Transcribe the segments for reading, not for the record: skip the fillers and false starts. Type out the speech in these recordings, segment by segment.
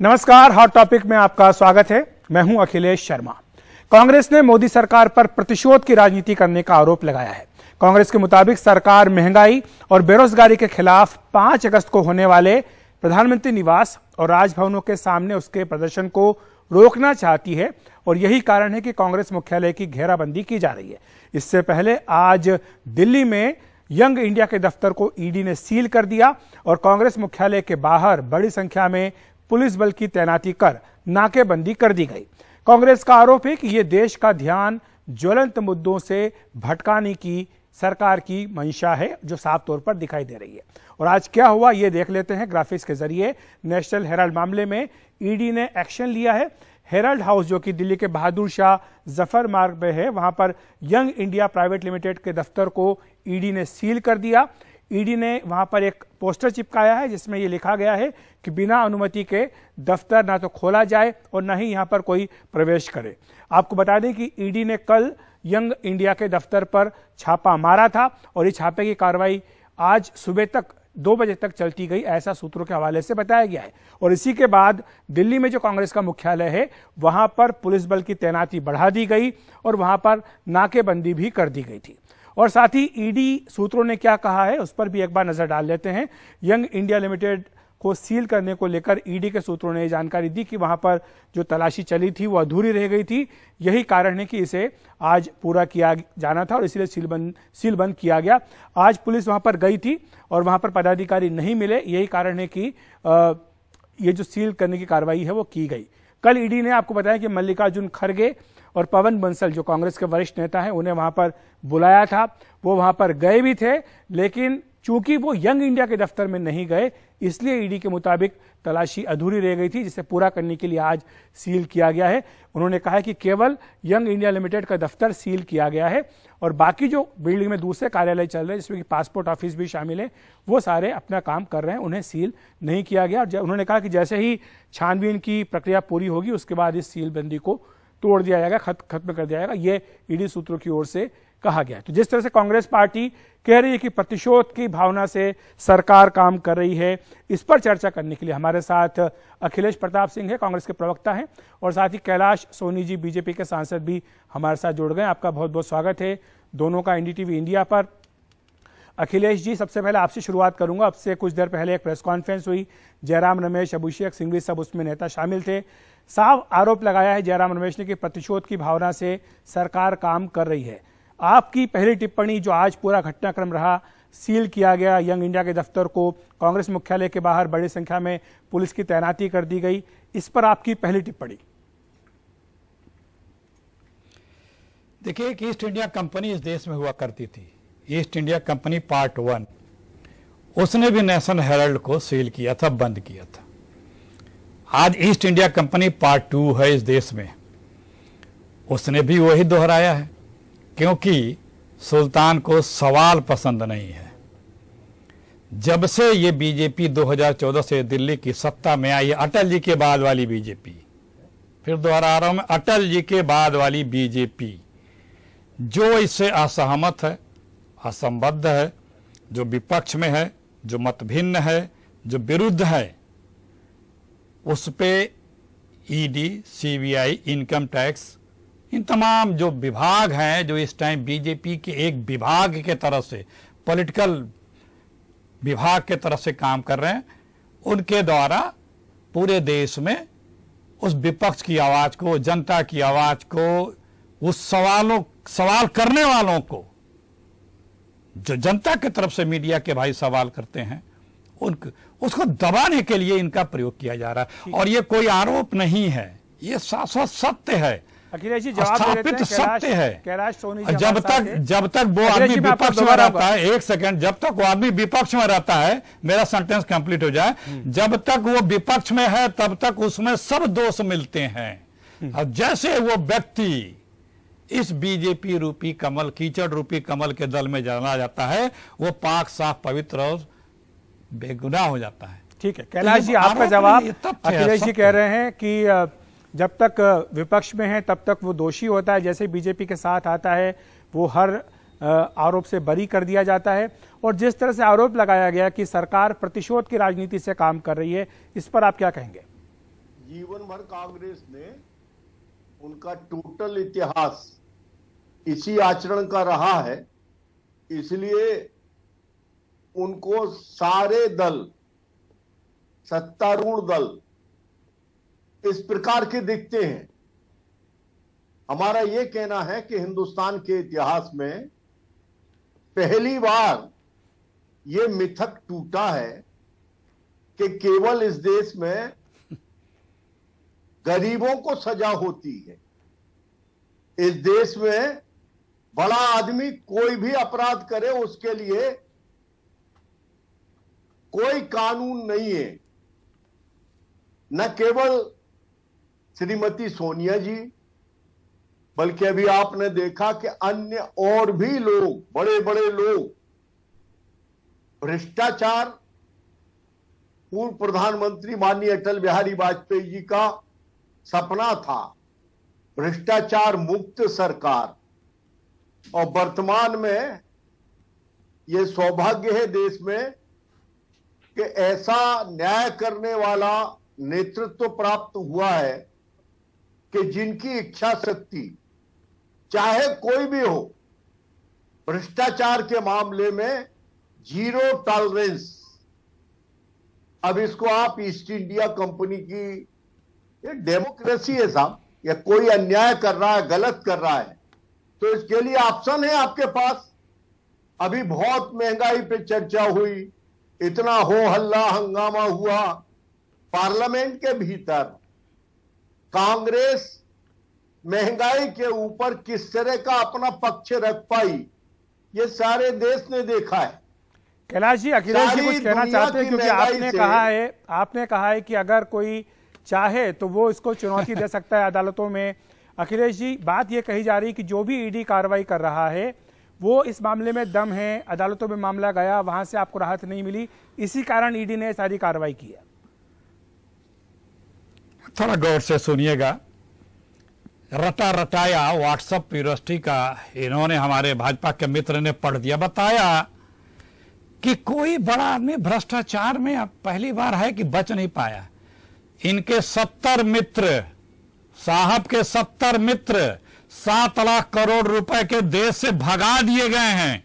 नमस्कार, hot topic में आपका स्वागत है। मैं हूं अखिलेश शर्मा। कांग्रेस ने मोदी सरकार पर प्रतिशोध की राजनीति करने का आरोप लगाया है। कांग्रेस के मुताबिक सरकार महंगाई और बेरोजगारी के खिलाफ 5 अगस्त को होने वाले प्रधानमंत्री निवास और राजभवनों के सामने उसके प्रदर्शन को रोकना चाहती है और यही कारण है कि कांग्रेस मुख्यालय की घेराबंदी की जा रही है। इससे पहले आज दिल्ली में यंग इंडिया के दफ्तर को ईडी ने सील कर दिया और कांग्रेस मुख्यालय के बाहर बड़ी संख्या में पुलिस बल की तैनाती कर नाकेबंदी कर दी गई। कांग्रेस का आरोप है कि यह देश का ध्यान ज्वलंत मुद्दों से भटकाने की सरकार की मंशा है, जो साफ तौर पर दिखाई दे रही है। और आज क्या हुआ ये देख लेते हैं ग्राफिक्स के जरिए। नेशनल हेराल्ड मामले में ईडी ने एक्शन लिया है। हेराल्ड हाउस, जो कि दिल्ली के बहादुर शाह जफर मार्ग में है, वहां पर यंग इंडिया प्राइवेट लिमिटेड के दफ्तर को ईडी ने सील कर दिया। ईडी ने वहां पर एक पोस्टर चिपकाया है जिसमें यह लिखा गया है कि बिना अनुमति के दफ्तर ना तो खोला जाए और ना ही यहां पर कोई प्रवेश करे। आपको बता दें कि ईडी ने कल यंग इंडिया के दफ्तर पर छापा मारा था और इस छापे की कार्रवाई आज सुबह तक 2 बजे तक चलती गई, ऐसा सूत्रों के हवाले से बताया गया है। और इसी के बाद दिल्ली में जो कांग्रेस का मुख्यालय है वहां पर पुलिस बल की तैनाती बढ़ा दी गई और वहां पर नाकेबंदी भी कर दी गई थी। और साथ ही ईडी सूत्रों ने क्या कहा है उस पर भी एक बार नजर डाल लेते हैं। यंग इंडिया लिमिटेड को सील करने को लेकर ईडी के सूत्रों ने जानकारी दी कि वहां पर जो तलाशी चली थी वो अधूरी रह गई थी। यही कारण है कि इसे आज पूरा किया जाना था और इसलिए सील बंद किया गया। आज पुलिस वहां पर गई थी और वहां पर पदाधिकारी नहीं मिले। यही कारण है कि ये जो सील करने की कार्रवाई है वो की गई। कल ईडी ने आपको बताया कि मल्लिकार्जुन खड़गे और पवन बंसल, जो कांग्रेस के वरिष्ठ नेता हैं, उन्हें वहां पर बुलाया था। वो वहां पर गए भी थे, लेकिन चूंकि वो यंग इंडिया के दफ्तर में नहीं गए इसलिए ईडी के मुताबिक तलाशी अधूरी रह गई थी, जिसे पूरा करने के लिए आज सील किया गया है। उन्होंने कहा है कि केवल यंग इंडिया लिमिटेड का दफ्तर सील किया गया है और बाकी जो बिल्डिंग में दूसरे कार्यालय चल रहे हैं जिसमें कि पासपोर्ट ऑफिस भी शामिल है, वो सारे अपना काम कर रहे हैं, उन्हें सील नहीं किया गया। और उन्होंने कहा कि जैसे ही छानबीन की प्रक्रिया पूरी होगी उसके बाद इस सीलबंदी को तोड़ दिया जाएगा, खत्म कर दिया जाएगा, ये ईडी सूत्रों की ओर से कहा गया। तो जिस तरह से कांग्रेस पार्टी कह रही है कि प्रतिशोध की भावना से सरकार काम कर रही है, इस पर चर्चा करने के लिए हमारे साथ अखिलेश प्रताप सिंह है, कांग्रेस के प्रवक्ता हैं, और साथ ही कैलाश सोनी जी बीजेपी के सांसद भी हमारे साथ जुड़ गए। आपका बहुत बहुत स्वागत है दोनों का एनडीटीवी इंडिया पर। अखिलेश जी, सबसे पहले आपसे शुरुआत करूंगा। अब से कुछ देर पहले एक प्रेस कॉन्फ्रेंस हुई, जयराम रमेश, अभिषेक सिंघवी सब उसमें नेता शामिल थे। साफ आरोप लगाया है जयराम रमेश ने कि प्रतिशोध की भावना से सरकार काम कर रही है। आपकी पहली टिप्पणी, जो आज पूरा घटनाक्रम रहा, सील किया गया यंग इंडिया के दफ्तर को, कांग्रेस मुख्यालय के बाहर बड़ी संख्या में पुलिस की तैनाती कर दी गई, इस पर आपकी पहली टिप्पणी। देखिए, एक ईस्ट इंडिया कंपनी इस देश में हुआ करती थी, ईस्ट इंडिया कंपनी पार्ट 1। उसने भी नेशनल हेराल्ड को सील किया था, बंद किया था। आज ईस्ट इंडिया कंपनी पार्ट 2 है इस देश में, उसने भी वही दोहराया है, क्योंकि सुल्तान को सवाल पसंद नहीं है। जब से ये बीजेपी 2014 से दिल्ली की सत्ता में आई, अटल जी के बाद वाली बीजेपी, फिर दोहरा रहा हूं मैं, अटल जी के बाद वाली बीजेपी, जो इससे असहमत है, असंबद्ध है, जो विपक्ष में है, जो मतभिन्न है, जो विरुद्ध है, उस पे ईडी, सीबीआई, इनकम टैक्स, इन तमाम जो विभाग हैं, जो इस टाइम बीजेपी के एक विभाग के तरफ से, पॉलिटिकल विभाग के तरफ से काम कर रहे हैं, उनके द्वारा पूरे देश में उस विपक्ष की आवाज को, जनता की आवाज को, उस सवाल करने वालों को, जो जनता की तरफ से मीडिया के भाई सवाल करते हैं, उसको दबाने के लिए इनका प्रयोग किया जा रहा है। और ये कोई आरोप नहीं है, ये शाश्वत सत्य है, अखिलेश जी स्थापित सत्य है। कैलाश सोनी जी, जब तक वो आदमी विपक्ष में रहता है, एक सेकंड, जब तक वो आदमी विपक्ष में रहता है, मेरा सेंटेंस कंप्लीट हो जाए, जब तक वो विपक्ष में है तब तक उसमें सब दोष मिलते हैं। और जैसे वो व्यक्ति इस बीजेपी रूपी कमल, कीचड़ रूपी कमल के दल में जाना जाता है, वो पाक साफ पवित्र और बेगुनाह हो जाता है। ठीक है कैलाश जी, आपका जवाब। अखिलेश जी कह रहे हैं कि जब तक विपक्ष में है तब तक वो दोषी होता है, जैसे बीजेपी के साथ आता है वो हर आरोप से बरी कर दिया जाता है। और जिस तरह से आरोप लगाया गया कि सरकार प्रतिशोध की राजनीति से काम कर रही है, इस पर आप क्या कहेंगे? जीवन भर कांग्रेस ने उनका टोटल इतिहास इसी आचरण का रहा है, इसलिए उनको सारे दल, सत्तारूढ़ दल इस प्रकार के दिखते हैं। हमारा यह कहना है कि हिंदुस्तान के इतिहास में पहली बार यह मिथक टूटा है कि केवल इस देश में गरीबों को सजा होती है। इस देश में बड़ा आदमी कोई भी अपराध करे उसके लिए कोई कानून नहीं है। न केवल श्रीमती सोनिया जी, बल्कि अभी आपने देखा कि अन्य और भी लोग, बड़े बड़े लोग, भ्रष्टाचार, पूर्व प्रधानमंत्री माननीय अटल बिहारी वाजपेयी जी का सपना था भ्रष्टाचार मुक्त सरकार, और वर्तमान में यह सौभाग्य है देश में कि ऐसा न्याय करने वाला नेतृत्व प्राप्त हुआ है कि जिनकी इच्छा शक्ति चाहे कोई भी हो, भ्रष्टाचार के मामले में जीरो टॉलरेंस। अब इसको आप ईस्ट इंडिया कंपनी की, ये डेमोक्रेसी है साहब, या कोई अन्याय कर रहा है, गलत कर रहा है तो इसके लिए ऑप्शन है आपके पास। अभी बहुत महंगाई पे चर्चा हुई, इतना हो हल्ला हंगामा हुआ पार्लियामेंट के भीतर। कांग्रेस महंगाई के ऊपर किस तरह का अपना पक्ष रख पाई, ये सारे देश ने देखा है। कैलाश जी, अखिलेश जी कुछ कहना चाहते हैं, क्योंकि आपने कहा है कि अगर कोई चाहे तो वो इसको चुनौती दे सकता है अदालतों में। अखिलेश जी, बात ये कही जा रही है कि जो भी ईडी कार्रवाई कर रहा है वो इस मामले में दम है, अदालतों में मामला गया, वहां से आपको राहत नहीं मिली, इसी कारण ईडी ने सारी कार्रवाई की है। थोड़ा गौर से सुनिएगा। रटा रटाया व्हाट्सएप यूनिवर्सिटी का इन्होंने हमारे भाजपा के मित्र ने पढ़ दिया, बताया कि कोई बड़ा आदमी भ्रष्टाचार में अब पहली बार है कि बच नहीं पाया। इनके 70 मित्र, साहब के 70 मित्र 7 लाख करोड़ रुपए के देश से भगा दिए गए हैं।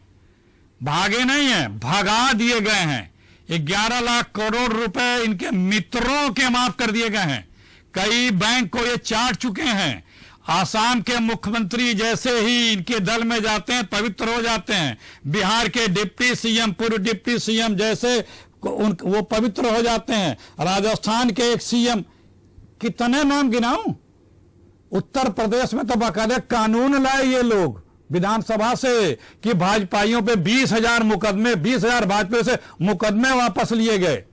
भागे नहीं है, भगा दिए गए हैं। 11 लाख करोड़ रुपए इनके मित्रों के माफ कर दिए गए हैं। कई बैंक को ये चाट चुके हैं। आसाम के मुख्यमंत्री जैसे ही इनके दल में जाते हैं पवित्र हो जाते हैं। बिहार के डिप्टी सीएम, पूर्व डिप्टी सीएम जैसे वो पवित्र हो जाते हैं। राजस्थान के एक सीएम, कितने नाम गिनाऊं। उत्तर प्रदेश में तो बाकायदा कानून लाए ये लोग विधानसभा से कि भाजपाइयों पे 20,000 मुकदमे, 20,000 भाजपाइयों से मुकदमे वापस लिए गए।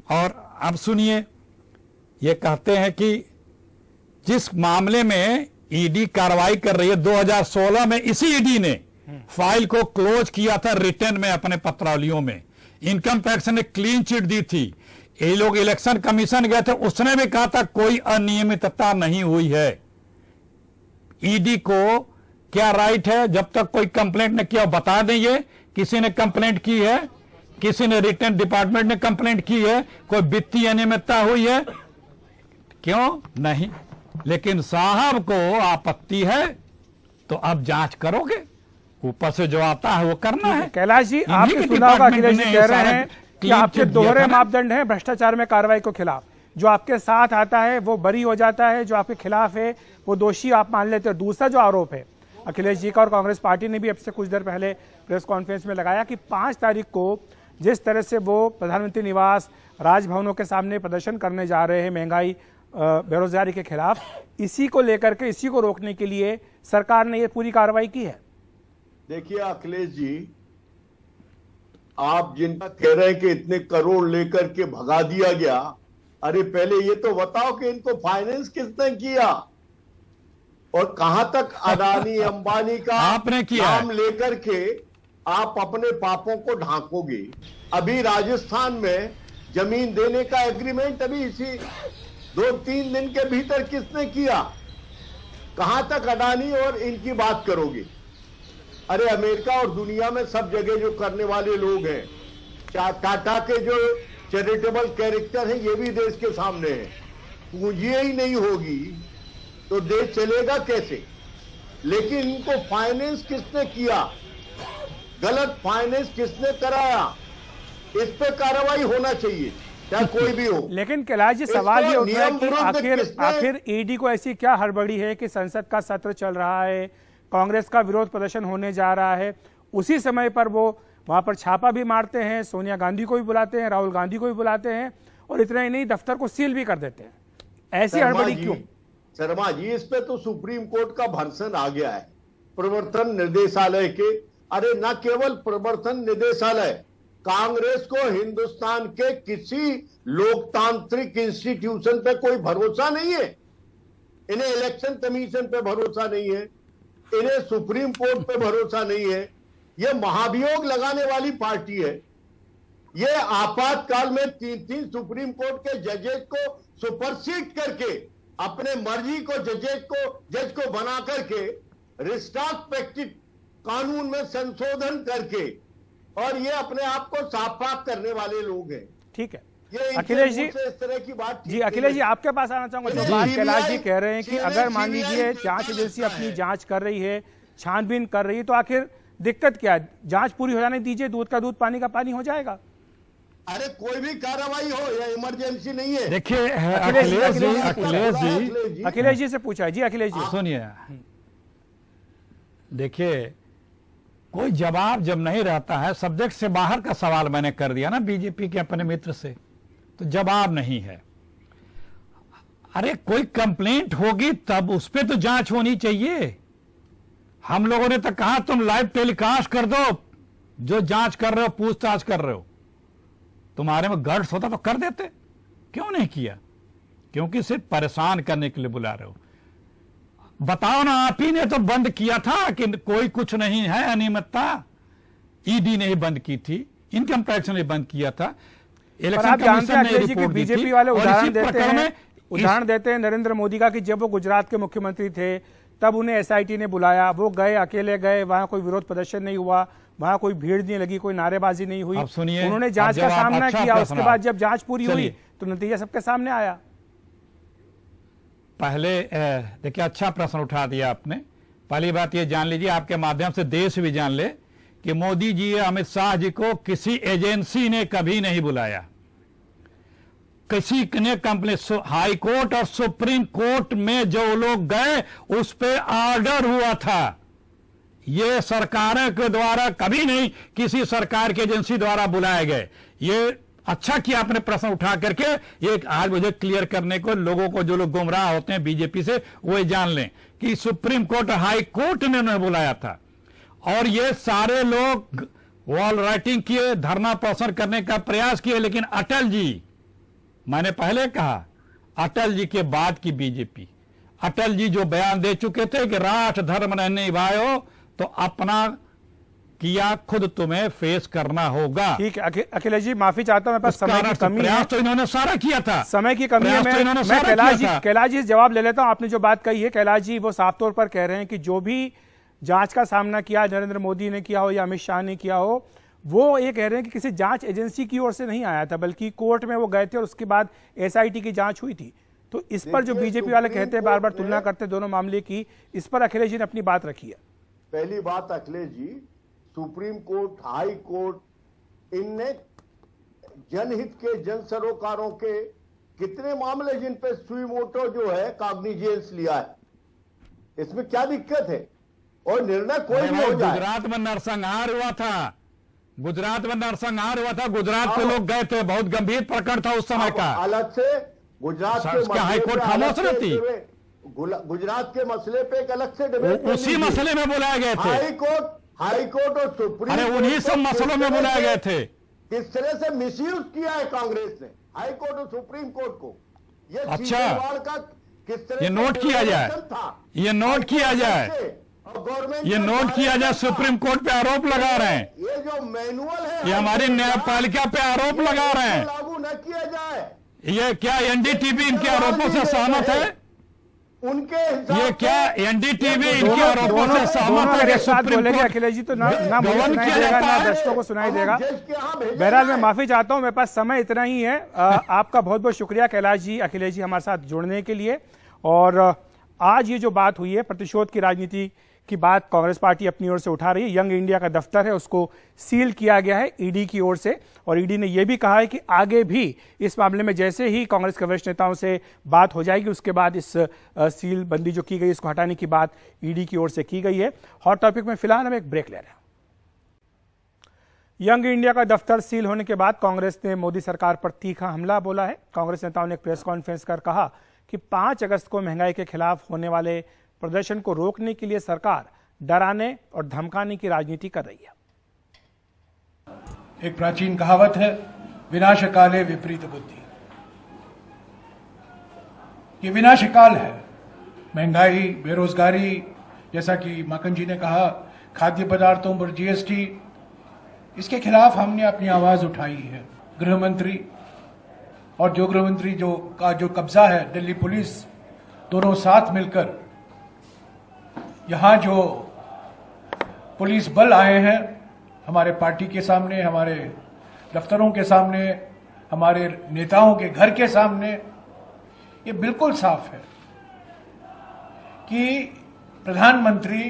और अब सुनिए, ये कहते हैं कि जिस मामले में ईडी कार्रवाई कर रही है, 2016 में इसी ईडी ने फाइल को क्लोज किया था रिटर्न में अपने पत्रावलियों में। इनकम टैक्स ने क्लीन चिट दी थी। ये लोग इलेक्शन कमीशन गए थे, उसने भी कहा था कोई अनियमितता नहीं हुई है। ईडी को क्या राइट है, जब तक कोई कंप्लेंट न किया बता देंगे किसी ने कंप्लेंट की है, किसी ने रिटर्न डिपार्टमेंट ने कंप्लेंट की है, कोई वित्तीय अनियमितता हुई है, क्यों नहीं। लेकिन साहब को आपत्ति है तो अब जांच करोगे, ऊपर से जो आता है वो करना है। कैलाश जी, आपने सुना होगा अखिलेश जी कह रहे हैं कि आपके दोहरे मापदंड हैं भ्रष्टाचार में कार्रवाई को खिलाफ। जो आपके साथ आता है वो बरी हो जाता है, जो आपके खिलाफ है वो दोषी आप मान लेते हो। दूसरा जो आरोप है अखिलेश जी का, और कांग्रेस पार्टी ने भी अब से कुछ देर पहले प्रेस कॉन्फ्रेंस में लगाया कि 5 तारीख को जिस तरह से वो प्रधानमंत्री निवास, राजभवनों के सामने प्रदर्शन करने जा रहे हैं महंगाई बेरोजगारी के खिलाफ, इसी को लेकर के, इसी को रोकने के लिए सरकार ने ये पूरी कार्रवाई की है। देखिए अखिलेश जी, आप जिनका कह रहे हैं कि इतने करोड़ लेकर के भगा दिया गया, अरे पहले ये तो बताओ कि इनको फाइनेंस किसने किया और कहां तक अडानी अंबानी का आपने किया नाम लेकर के आप अपने पापों को ढांकोगे। अभी राजस्थान में जमीन देने का एग्रीमेंट अभी इसी 2-3 दिन के भीतर किसने किया, कहां तक अडानी और इनकी बात करोगे। अरे अमेरिका और दुनिया में सब जगह जो करने वाले लोग हैं, टाटा के जो चैरिटेबल कैरेक्टर हैं, ये भी देश के सामने है। पूंजी ही नहीं होगी तो देश चलेगा कैसे? लेकिन इनको फाइनेंस किसने किया, गलत फाइनेंस किसने कराया, इस पे कार्रवाई होना चाहिए, चाहे कोई भी हो। लेकिन कैलाश जी, सवाल ये उठा है नियम कि विरुद्ध आखिर ईडी को ऐसी क्या हड़बड़ी है कि संसद का सत्र चल रहा है, कांग्रेस का विरोध प्रदर्शन होने जा रहा है, उसी समय पर वो वहां पर छापा भी मारते हैं, सोनिया गांधी को भी बुलाते हैं, राहुल गांधी को भी बुलाते हैं, और इतना ही नहीं दफ्तर को सील भी कर देते हैं। ऐसी हड़बड़ी क्यों? शर्मा जी, इस पे तो सुप्रीम कोर्ट का भर्सन आ गया है, प्रवर्तन निदेशालय के। अरे न केवल प्रवर्तन निदेशालय, कांग्रेस को हिंदुस्तान के किसी लोकतांत्रिक इंस्टीट्यूशन पे कोई भरोसा नहीं है। इन्हें इलेक्शन कमीशन पे भरोसा नहीं है, इन्हें सुप्रीम कोर्ट पे भरोसा नहीं है। ये महाभियोग लगाने वाली पार्टी है। ये आपातकाल में 3-3 सुप्रीम कोर्ट के जजेस को सुपरसीड करके, अपने मर्जी को जज को बना करके, रिस्ट्रिक्टिव कानून में संशोधन करके, और ये अपने आप को साफ करने वाले लोग हैं। ठीक है ये अखिलेश जी, इस तरह की बात जी अखिलेश जी आपके पास आना चाहूंगा। जो बात कैलाश जी कह रहे हैं कि अगर मान लीजिए जांच एजेंसी अपनी जांच कर रही है, छानबीन कर रही है, तो आखिर दिक्कत क्या है? जांच पूरी हो जाने दीजिए, दूध का दूध पानी का पानी हो जाएगा। अरे कोई भी कार्रवाई हो, या इमरजेंसी नहीं है। देखिए अखिलेश जी से पूछा है। जी अखिलेश जी सुनिए, देखिए कोई जवाब जब नहीं रहता है, सब्जेक्ट से बाहर का सवाल मैंने कर दिया ना बीजेपी के अपने मित्र से, तो जवाब नहीं है। अरे कोई कंप्लेंट होगी तब उस पर तो जांच होनी चाहिए। हम लोगों ने तो कहा तुम लाइव टेलीकास्ट कर दो, जो जांच कर रहे हो, पूछताछ कर रहे हो। तुम्हारे में गट्स होता तो कर देते, क्यों नहीं किया? क्योंकि सिर्फ परेशान करने के लिए बुला रहे हो। बताओ ना, आप ही ने तो बंद किया था कि कोई कुछ नहीं है अनियमितता। ईडी ने ही बंद की थी, इनकम टैक्स ने बंद किया था, इलेक्शन कमीशन ने रिपोर्ट दी थी। बीजेपी वाले उदाहरण देते हैं नरेंद्र मोदी का कि जब वो गुजरात के मुख्यमंत्री थे तब उन्हें एसआईटी ने बुलाया, वो गए, अकेले गए, वहां कोई विरोध प्रदर्शन नहीं हुआ, वहां कोई भीड़ नहीं लगी, कोई नारेबाजी नहीं हुई, उन्होंने जांच का सामना किया। उसके बाद जब जांच पूरी हुई तो नतीजा सबके सामने आया। पहले देखिए, अच्छा प्रश्न उठा दिया आपने। पहली बात ये जान लीजिए, आपके माध्यम से देश भी जान ले कि मोदी जी, अमित शाह जी को किसी एजेंसी ने कभी नहीं बुलाया। किसी ने कंप्लेन, हाई कोर्ट और सुप्रीम कोर्ट में जो लोग गए उस पे ऑर्डर हुआ था। ये सरकारों के द्वारा कभी नहीं किसी सरकार की एजेंसी द्वारा बुलाए गए। ये अच्छा किया आपने प्रश्न उठा करके, ये आज मुझे क्लियर करने को, लोगों को जो लोग गुमराह होते हैं बीजेपी से, वो जान लें कि सुप्रीम कोर्ट और हाई कोर्ट ने उन्हें बुलाया था। और ये सारे लोग वॉल राइटिंग किए, धरना प्रदर्शन करने का प्रयास किए, लेकिन अटल जी, मैंने पहले कहा अटल जी के बाद की बीजेपी, अटल जी जो बयान दे चुके थे कि राष्ट्र धर्म ने निभाए तो अपना किया खुद तुम्हें फेस करना होगा। ठीक है अखिलेश जी, माफी चाहता हूं, मेरे पास समय की कमी है। तो इन्होंने सारा किया था, समय की कमी है। मैं कैलाश जी जवाब ले लेता हूं। आपने जो बात कही है कैलाश जी, वो साफ तौर पर कह रहे हैं कि जो भी जांच का सामना किया, नरेंद्र मोदी ने किया हो या अमित शाह ने किया हो, वो ये कह रहे हैं कि किसी जांच एजेंसी की ओर से नहीं आया था, बल्कि कोर्ट में वो गए थे और उसके बाद एसआईटी की जांच हुई थी। तो इस पर जो बीजेपी वाले कहते हैं, बार बार तुलना करते हैं दोनों मामले की, इस पर अखिलेश जी ने अपनी बात रखी है। पहली बात Akhilesh ji, supreme court, high court, इनने जनहित के, जन सरोकारों के कितने मामले जिन पे सुई मोटो जो है कॉग्निजेंस लिया है, इसमें क्या दिक्कत है? और निर्णय कोई भी हो जाए। गुजरात में नरसंहार हुआ था, गुजरात में नरसंहार हुआ था, गुजरात के लोग गए थे, बहुत गंभीर प्रकरण था उस समय का। अलग से गुजरात के हाईकोर्ट खामोश रहती, गुजरात के मसले पे एक अलग से डिबेट, उसी मसले में बुलाए गए थे। हाई कोर्ट और सुप्रीम, अरे उन्हीं सब मसलों में बुलाए गए थे। किस तरह से मिसयूज किया है कांग्रेस ने हाई कोर्ट और सुप्रीम कोर्ट को, ये अच्छा, का किस तरह ये नोट किया जाए, ये नोट किया जाए, ये नोट किया जाए। सुप्रीम कोर्ट पे आरोप लगा रहे हैं, ये जो मैनुअल है, ये हमारी न्यायपालिका पे आरोप लगा रहे हैं, लागू न किया जाए। ये क्या एनडीटीवी इनके आरोपों से सहमत है? उनके हिसाब ये से क्या एनडीटीवी इनके आरोपों दोनों से सहमत दोनों है अगर कि एक साथ सुप्रीम बोलेंगे कोर्ट अखिलेश जी तो ना मुझे गबन सुनाई किया देगा जाता ना है? दर्शकों को सुनाई देगा। जज के यहाँ भेजा बहरहाल मैं जाए। माफी चाहता हूं, मेरे पास समय इतना ही है। आपका बहुत बहुत शुक्रिया कैलाश जी, अखिलेश जी हमारे साथ जुड़ने के लिए। और आज ये जो बात हुई है, प्रतिशोध की राजनीति की बात कांग्रेस पार्टी अपनी ओर से उठा रही है। यंग इंडिया का दफ्तर है, उसको सील किया गया है ईडी की ओर से, और ईडी ने यह भी कहा है कि आगे भी इस मामले में जैसे ही कांग्रेस के वरिष्ठ नेताओं से बात हो जाएगी, उसके बाद इस सील बंदी जो की गई इसको हटाने की बात ईडी की ओर से की गई है। हॉट टॉपिक में फिलहाल हम एक ब्रेक ले रहे हैं। यंग इंडिया का दफ्तर सील होने के बाद कांग्रेस ने मोदी सरकार पर तीखा हमला बोला है। कांग्रेस नेताओं ने एक प्रेस कॉन्फ्रेंस कर कहा कि 5 अगस्त को महंगाई के खिलाफ होने वाले प्रदर्शन को रोकने के लिए सरकार डराने और धमकाने की राजनीति कर रही है। एक प्राचीन कहावत है, विनाश काले विपरीत बुद्धि। ये विनाश काल है। महंगाई, बेरोजगारी, जैसा कि माकन जी ने कहा, खाद्य पदार्थों पर जीएसटी, इसके खिलाफ हमने अपनी आवाज उठाई है। गृह मंत्री और जो गृह मंत्री जो कब्जा है दिल्ली पुलिस, दोनों साथ मिलकर यहां जो पुलिस बल आए हैं हमारे पार्टी के सामने, हमारे दफ्तरों के सामने, हमारे नेताओं के घर के सामने, ये बिल्कुल साफ है कि प्रधानमंत्री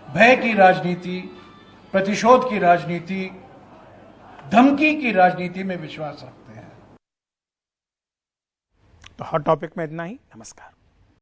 भय की राजनीति, प्रतिशोध की राजनीति, धमकी की राजनीति में विश्वास रखते हैं। तो हॉट टॉपिक में इतना ही। नमस्कार।